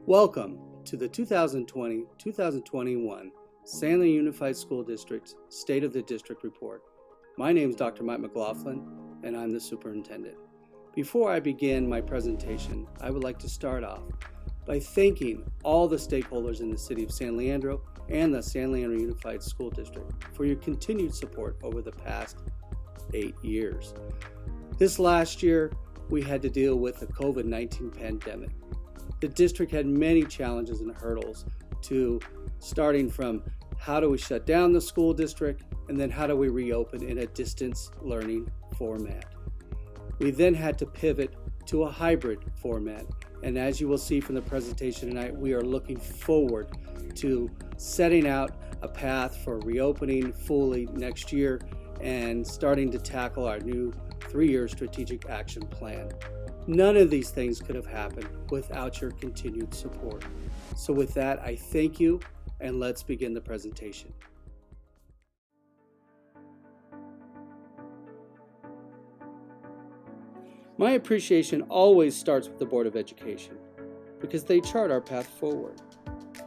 Welcome to the 2020-2021 San Leandro Unified School District State of the District Report. My name is Dr. Mike McLaughlin, and I'm the superintendent. Before I begin my presentation, I would like to start off by thanking all the stakeholders in the city of San Leandro and the San Leandro Unified School District for your continued support over the past 8 years. This last year, we had to deal with the COVID-19 pandemic. The district had many challenges and hurdles starting from how do we shut down the school district and then how do we reopen in a distance learning format. We then had to pivot to a hybrid format, and as you will see from the presentation tonight, we are looking forward to setting out a path for reopening fully next year and starting to tackle our new 3-year strategic action plan. None of these things could have happened without your continued support. So with that, I thank you, and let's begin the presentation. My appreciation always starts with the Board of Education because they chart our path forward.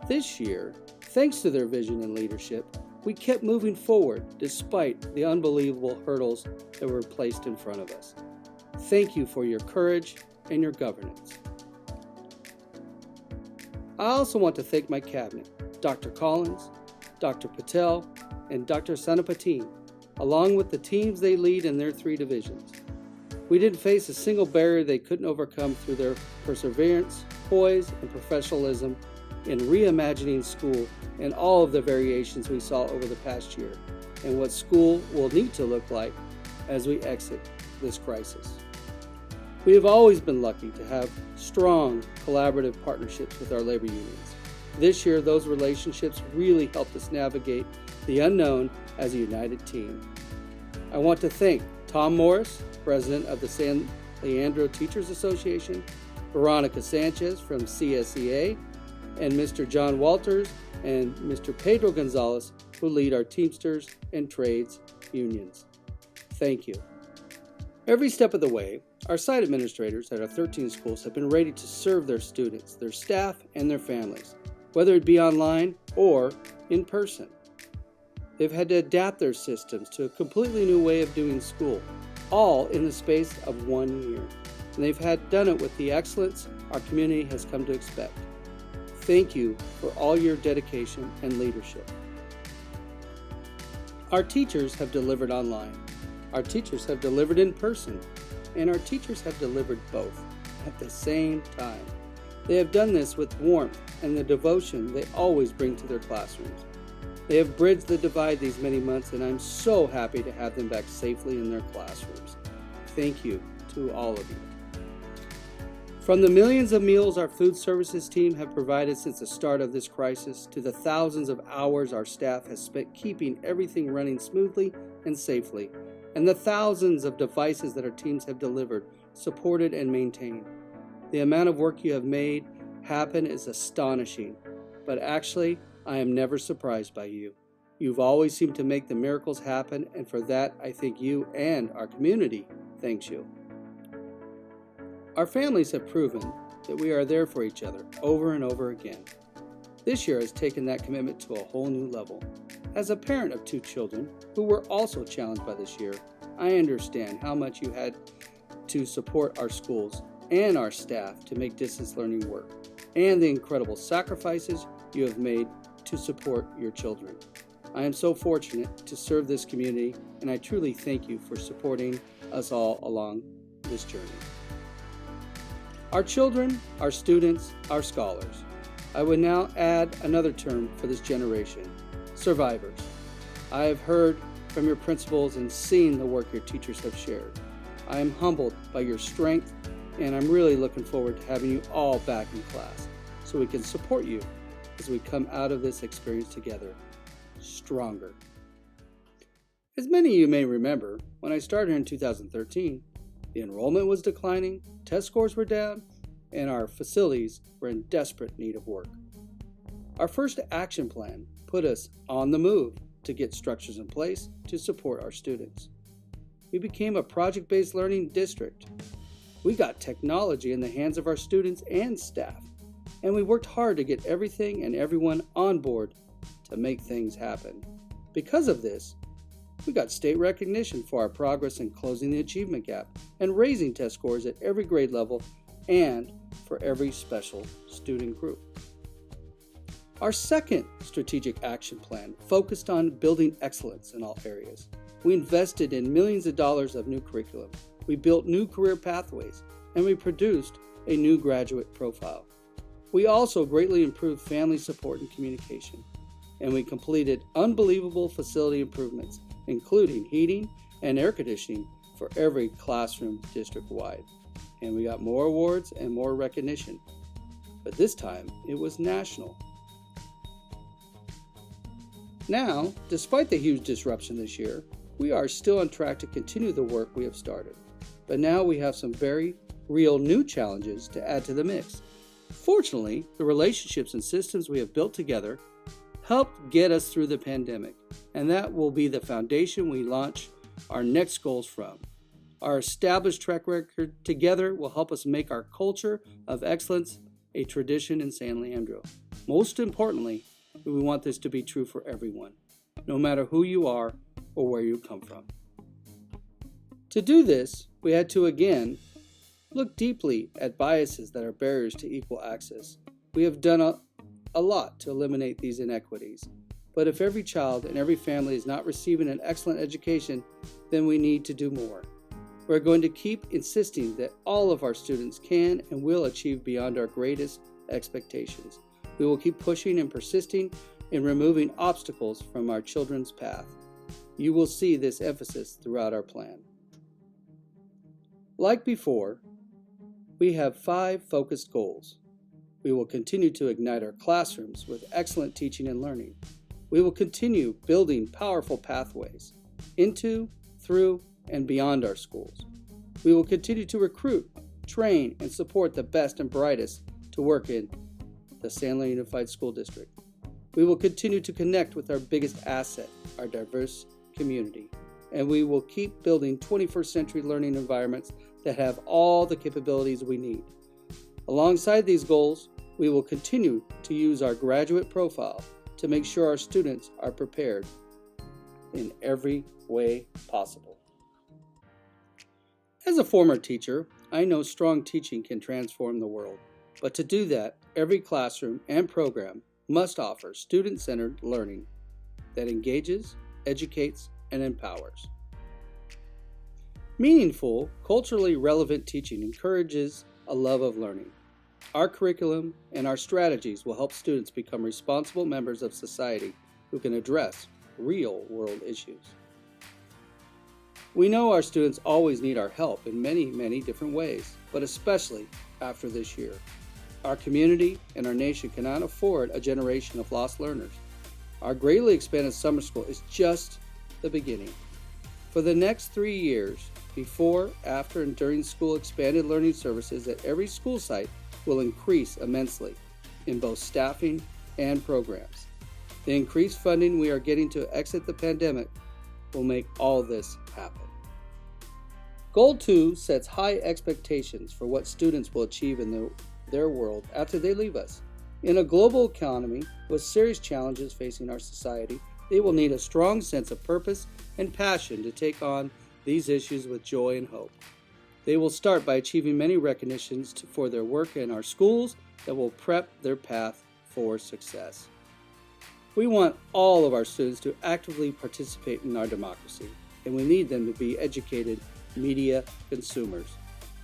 This year, thanks to their vision and leadership, we kept moving forward despite the unbelievable hurdles that were placed in front of us. Thank you for your courage and your governance. I also want to thank my cabinet, Dr. Collins, Dr. Patel, and Dr. Sanapatin, along with the teams they lead in their 3 divisions. We didn't face a single barrier they couldn't overcome through their perseverance, poise, and professionalism in reimagining school and all of the variations we saw over the past year and what school will need to look like as we exit this crisis. We have always been lucky to have strong collaborative partnerships with our labor unions. This year, those relationships really helped us navigate the unknown as a united team. I want to thank Tom Morris, President of the San Leandro Teachers Association, Veronica Sanchez from CSEA, and Mr. John Walters and Mr. Pedro Gonzalez, who lead our Teamsters and Trades unions. Thank you. Every step of the way, our site administrators at our 13 schools have been ready to serve their students, their staff, and their families, whether it be online or in person. They've had to adapt their systems to a completely new way of doing school, all in the space of 1 year. And they've done it with the excellence our community has come to expect. Thank you for all your dedication and leadership. Our teachers have delivered online. Our teachers have delivered in person, and our teachers have delivered both at the same time. They have done this with warmth and the devotion they always bring to their classrooms. They have bridged the divide these many months, and I'm so happy to have them back safely in their classrooms. Thank you to all of you. From the millions of meals our food services team have provided since the start of this crisis to the thousands of hours our staff has spent keeping everything running smoothly and safely, and the thousands of devices that our teams have delivered, supported, and maintained. The amount of work you have made happen is astonishing, but actually, I am never surprised by you. You've always seemed to make the miracles happen, and for that, I think you and our community thanks you. Our families have proven that we are there for each other over and over again. This year has taken that commitment to a whole new level. As a parent of 2 children who were also challenged by this year, I understand how much you had to support our schools and our staff to make distance learning work, and the incredible sacrifices you have made to support your children. I am so fortunate to serve this community, and I truly thank you for supporting us all along this journey. Our children, our students, our scholars. I would now add another term for this generation: survivors. I have heard from your principals and seen the work your teachers have shared. I am humbled by your strength, and I'm really looking forward to having you all back in class so we can support you as we come out of this experience together, stronger. As many of you may remember, when I started in 2013, the enrollment was declining, test scores were down, and our facilities were in desperate need of work. Our first action plan put us on the move to get structures in place to support our students. We became a project-based learning district. We got technology in the hands of our students and staff. and we worked hard to get everything and everyone on board to make things happen. Because of this, we got state recognition for our progress in closing the achievement gap and raising test scores at every grade level and for every special student group. Our second strategic action plan focused on building excellence in all areas. We invested in millions of dollars of new curriculum. We built new career pathways, and we produced a new graduate profile. We also greatly improved family support and communication, and we completed unbelievable facility improvements, including heating and air conditioning for every classroom district-wide. And we got more awards and more recognition, but this time it was national. Now, despite the huge disruption this year, we are still on track to continue the work we have started. But now we have some very real new challenges to add to the mix. Fortunately, the relationships and systems we have built together helped get us through the pandemic, and that will be the foundation we launch our next goals from. Our established track record together will help us make our culture of excellence a tradition in San Leandro. Most importantly, we want this to be true for everyone, no matter who you are or where you come from. To do this, we had to again look deeply at biases that are barriers to equal access. We have done a lot to eliminate these inequities, but if every child and every family is not receiving an excellent education, then we need to do more. We're going to keep insisting that all of our students can and will achieve beyond our greatest expectations. We will keep pushing and persisting in removing obstacles from our children's path. You will see this emphasis throughout our plan. Like before, we have 5 focused goals. We will continue to ignite our classrooms with excellent teaching and learning. We will continue building powerful pathways into, through, and beyond our schools. We will continue to recruit, train, and support the best and brightest to work in the San Leandro Unified School District. We will continue to connect with our biggest asset, our diverse community, and we will keep building 21st century learning environments that have all the capabilities we need. Alongside these goals, we will continue to use our graduate profile to make sure our students are prepared in every way possible. As a former teacher, I know strong teaching can transform the world. But to do that, every classroom and program must offer student-centered learning that engages, educates, and empowers. Meaningful, culturally relevant teaching encourages a love of learning. Our curriculum and our strategies will help students become responsible members of society who can address real-world issues. We know our students always need our help in many, many different ways, but especially after this year. Our community and our nation cannot afford a generation of lost learners. Our greatly expanded summer school is just the beginning. For the next 3 years, before, after, and during school, expanded learning services at every school site will increase immensely in both staffing and programs. The increased funding we are getting to exit the pandemic will make all this happen. Goal 2 sets high expectations for what students will achieve in their world after they leave us. In a global economy with serious challenges facing our society, they will need a strong sense of purpose and passion to take on these issues with joy and hope. They will start by achieving many recognitions for their work in our schools that will prep their path for success. We want all of our students to actively participate in our democracy, and we need them to be educated media consumers.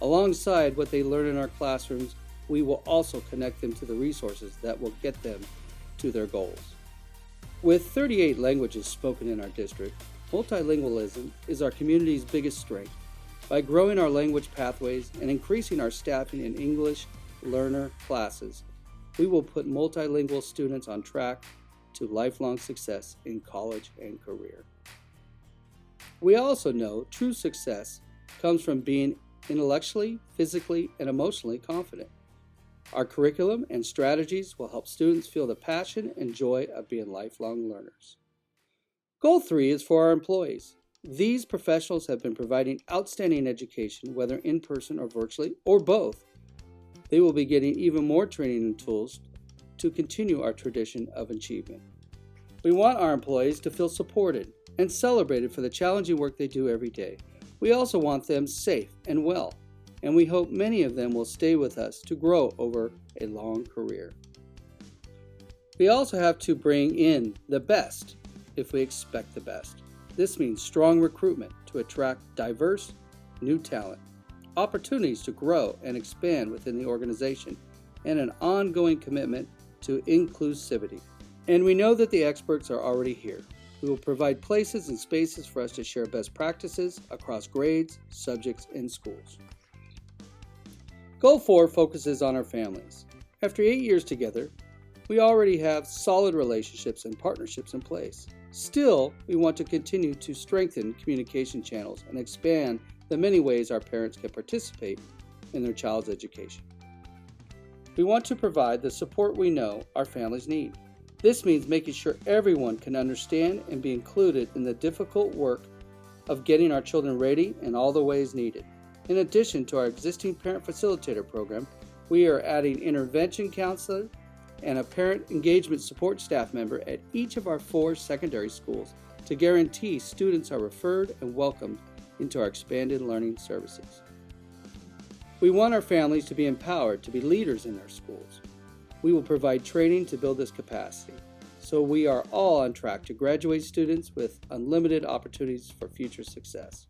Alongside what they learn in our classrooms, we will also connect them to the resources that will get them to their goals. With 38 languages spoken in our district, multilingualism is our community's biggest strength. By growing our language pathways and increasing our staffing in English learner classes, we will put multilingual students on track to lifelong success in college and career. We also know true success comes from being intellectually, physically, and emotionally confident. Our curriculum and strategies will help students feel the passion and joy of being lifelong learners. Goal 3 is for our employees. These professionals have been providing outstanding education, whether in person or virtually, or both. They will be getting even more training and tools to continue our tradition of achievement. We want our employees to feel supported and celebrated for the challenging work they do every day. We also want them safe and well, and we hope many of them will stay with us to grow over a long career. We also have to bring in the best if we expect the best. This means strong recruitment to attract diverse, new talent, opportunities to grow and expand within the organization, and an ongoing commitment to inclusivity. And we know that the experts are already here. We will provide places and spaces for us to share best practices across grades, subjects, and schools. Goal 4 focuses on our families. After 8 years together, we already have solid relationships and partnerships in place. Still, we want to continue to strengthen communication channels and expand the many ways our parents can participate in their child's education. We want to provide the support we know our families need. This means making sure everyone can understand and be included in the difficult work of getting our children ready in all the ways needed. In addition to our existing parent facilitator program, we are adding intervention counselor and a parent engagement support staff member at each of our 4 secondary schools to guarantee students are referred and welcomed into our expanded learning services. We want our families to be empowered to be leaders in their schools. We will provide training to build this capacity, so we are all on track to graduate students with unlimited opportunities for future success.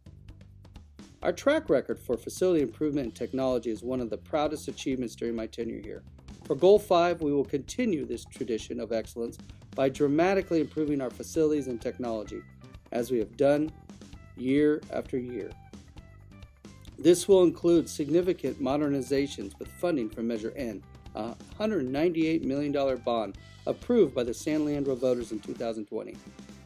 Our track record for facility improvement and technology is one of the proudest achievements during my tenure here. For Goal 5, we will continue this tradition of excellence by dramatically improving our facilities and technology, as we have done year after year. This will include significant modernizations with funding from Measure N, a $198 million bond approved by the San Leandro voters in 2020.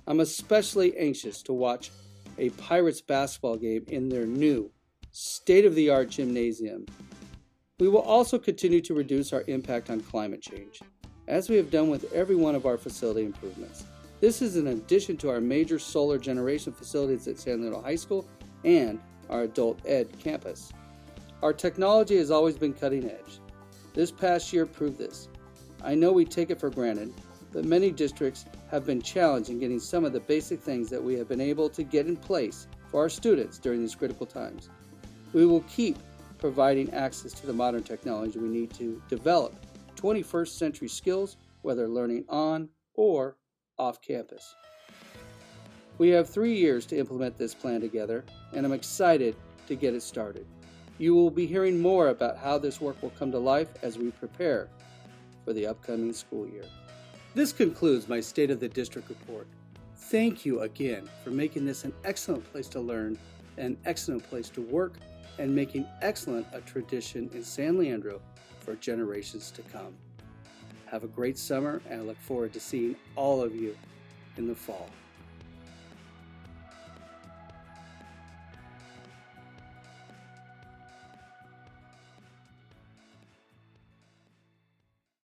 I'm especially anxious to watch a Pirates basketball game in their new state-of-the-art gymnasium. We will also continue to reduce our impact on climate change, as we have done with every one of our facility improvements. This is in addition to our major solar generation facilities at San Leandro High School and our adult ed campus. Our technology has always been cutting edge. This past year proved this. I know we take it for granted, but many districts have been challenged in getting some of the basic things that we have been able to get in place for our students during these critical times. We will keep providing access to the modern technology we need to develop 21st century skills, whether learning on or off campus. We have 3 years to implement this plan together, and I'm excited to get it started. You will be hearing more about how this work will come to life as we prepare for the upcoming school year. This concludes my State of the District report. Thank you again for making this an excellent place to learn, an excellent place to work, and making excellent a tradition in San Leandro for generations to come. Have a great summer, and I look forward to seeing all of you in the fall.